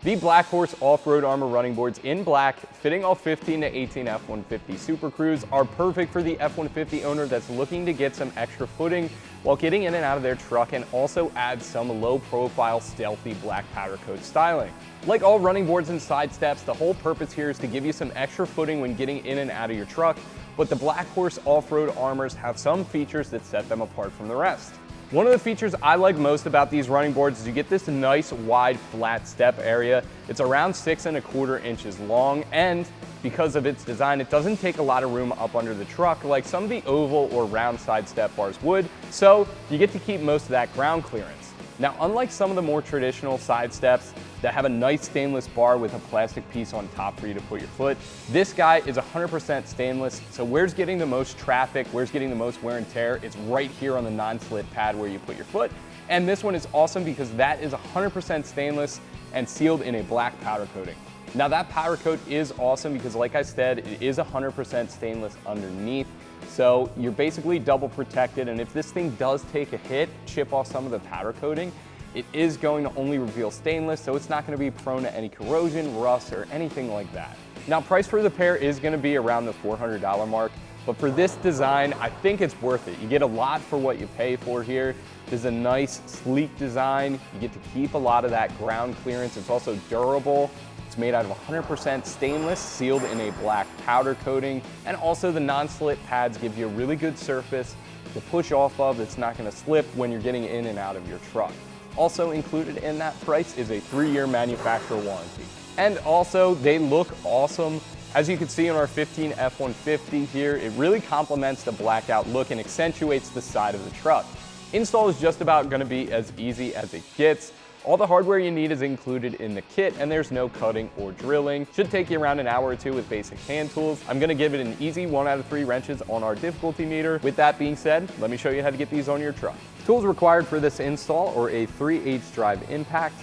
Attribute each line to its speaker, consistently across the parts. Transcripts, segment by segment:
Speaker 1: The Black Horse off-road Armour running boards in black, fitting all 15 to 18 F-150 Super Crews, are perfect for the F-150 owner that's looking to get some extra footing while getting in and out of their truck, and also add some low-profile, stealthy black powder coat styling. Like all running boards and side steps, the whole purpose here is to give you some extra footing when getting in and out of your truck, but the Black Horse off-road Armours have some features that set them apart from the rest. One of the features I like most about these running boards is you get this nice wide flat step area. It's around 6 1/4 inches long, and because of its design, it doesn't take a lot of room up under the truck like some of the oval or round side step bars would, so you get to keep most of that ground clearance. Now, unlike some of the more traditional side steps that have a nice stainless bar with a plastic piece on top for you to put your foot, this guy is 100% stainless, so where's getting the most traffic, where's getting the most wear and tear, it's right here on the non-slit pad where you put your foot. And this one is awesome because that is 100% stainless and sealed in a black powder coating. Now, that powder coat is awesome because, like I said, it is 100% stainless underneath. So you're basically double protected, and if this thing does take a hit, chip off some of the powder coating, it is going to only reveal stainless, so it's not going to be prone to any corrosion, rust, or anything like that. Now, price for the pair is going to be around the $400 mark, but for this design, I think it's worth it. You get a lot for what you pay for here. This is a nice, sleek design. You get to keep a lot of that ground clearance. It's also durable. It's made out of 100% stainless, sealed in a black powder coating, and also the non-slit pads give you a really good surface to push off of that's not going to slip when you're getting in and out of your truck. Also included in that price is a 3-year manufacturer warranty. And also, they look awesome. As you can see on our 15 F-150 here, it really complements the blacked out look and accentuates the side of the truck. Install is just about going to be as easy as it gets. All the hardware you need is included in the kit, and there's no cutting or drilling. Should take you around an hour or two with basic hand tools. I'm gonna give it an easy 1 out of 3 wrenches on our difficulty meter. With that being said, let me show you how to get these on your truck. Tools required for this install are a 3/8 drive impact,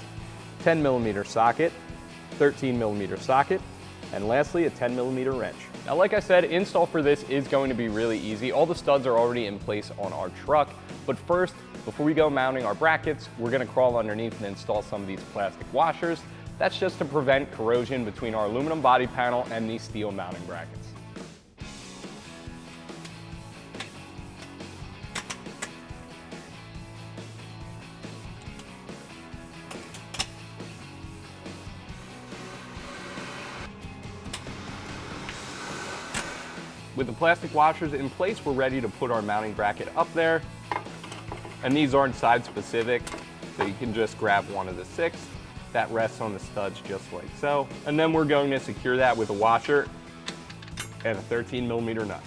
Speaker 1: 10mm socket, 13mm socket, and lastly a 10mm wrench. Now, like I said, install for this is going to be really easy. All the studs are already in place on our truck, but first, before we go mounting our brackets, we're going to crawl underneath and install some of these plastic washers. That's just to prevent corrosion between our aluminum body panel and these steel mounting brackets. With the plastic washers in place, we're ready to put our mounting bracket up there. And these aren't side specific, so you can just grab one of the 6 that rests on the studs just like so. And then we're going to secure that with a washer and a 13mm nut.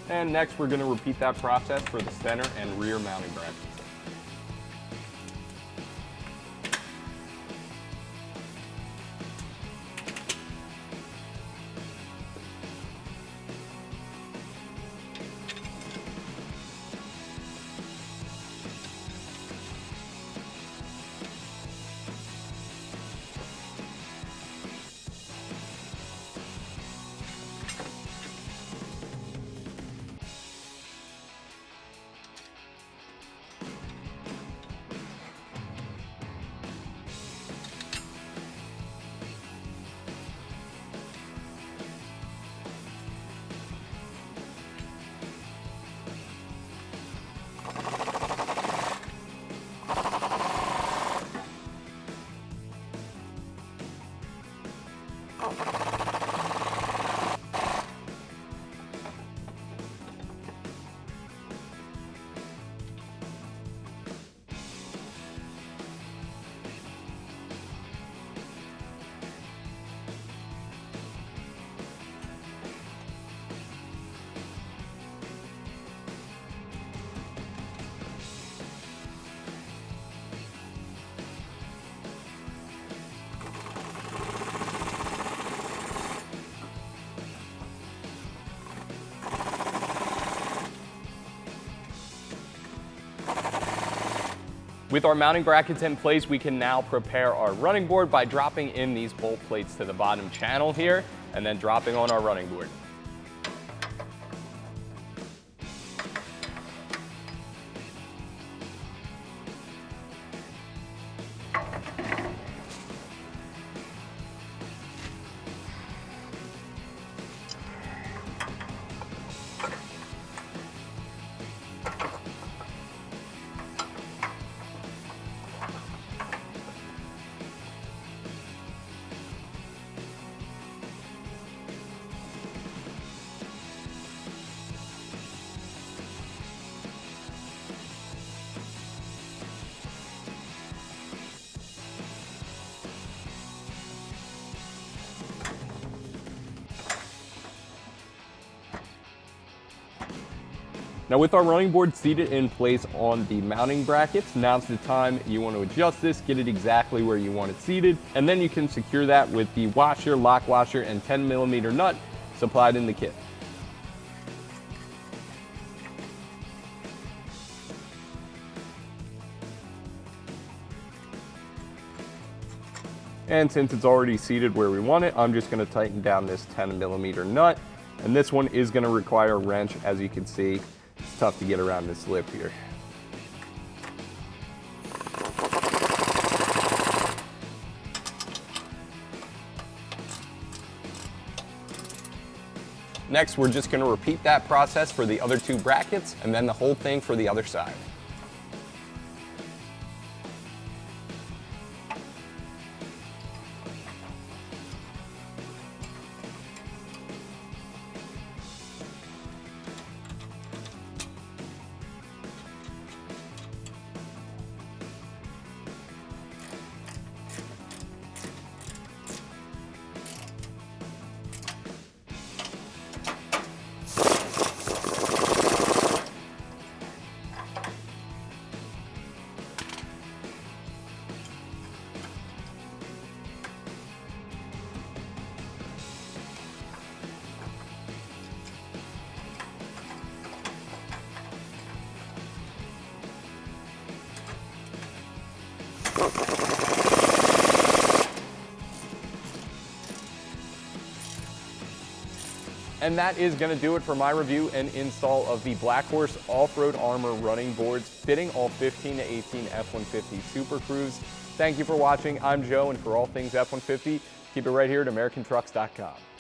Speaker 1: And next, we're going to repeat that process for the center and rear mounting brackets. With our mounting brackets in place, we can now prepare our running board by dropping in these bolt plates to the bottom channel here, and then dropping on our running board. Now with our running board seated in place on the mounting brackets, now's the time you want to adjust this, get it exactly where you want it seated, and then you can secure that with the washer, lock washer, and 10mm nut supplied in the kit. And since it's already seated where we want it, I'm just going to tighten down this 10mm nut. And this one is going to require a wrench, as you can see. It's tough to get around this lip here. Next, we're just going to repeat that process for the other two brackets and then the whole thing for the other side. And that is going to do it for my review and install of the Black Horse Off-Road Armour running boards fitting all 15 to 18 F-150 Super Cruise. Thank you for watching. I'm Joe, and for all things F-150, keep it right here at AmericanTrucks.com.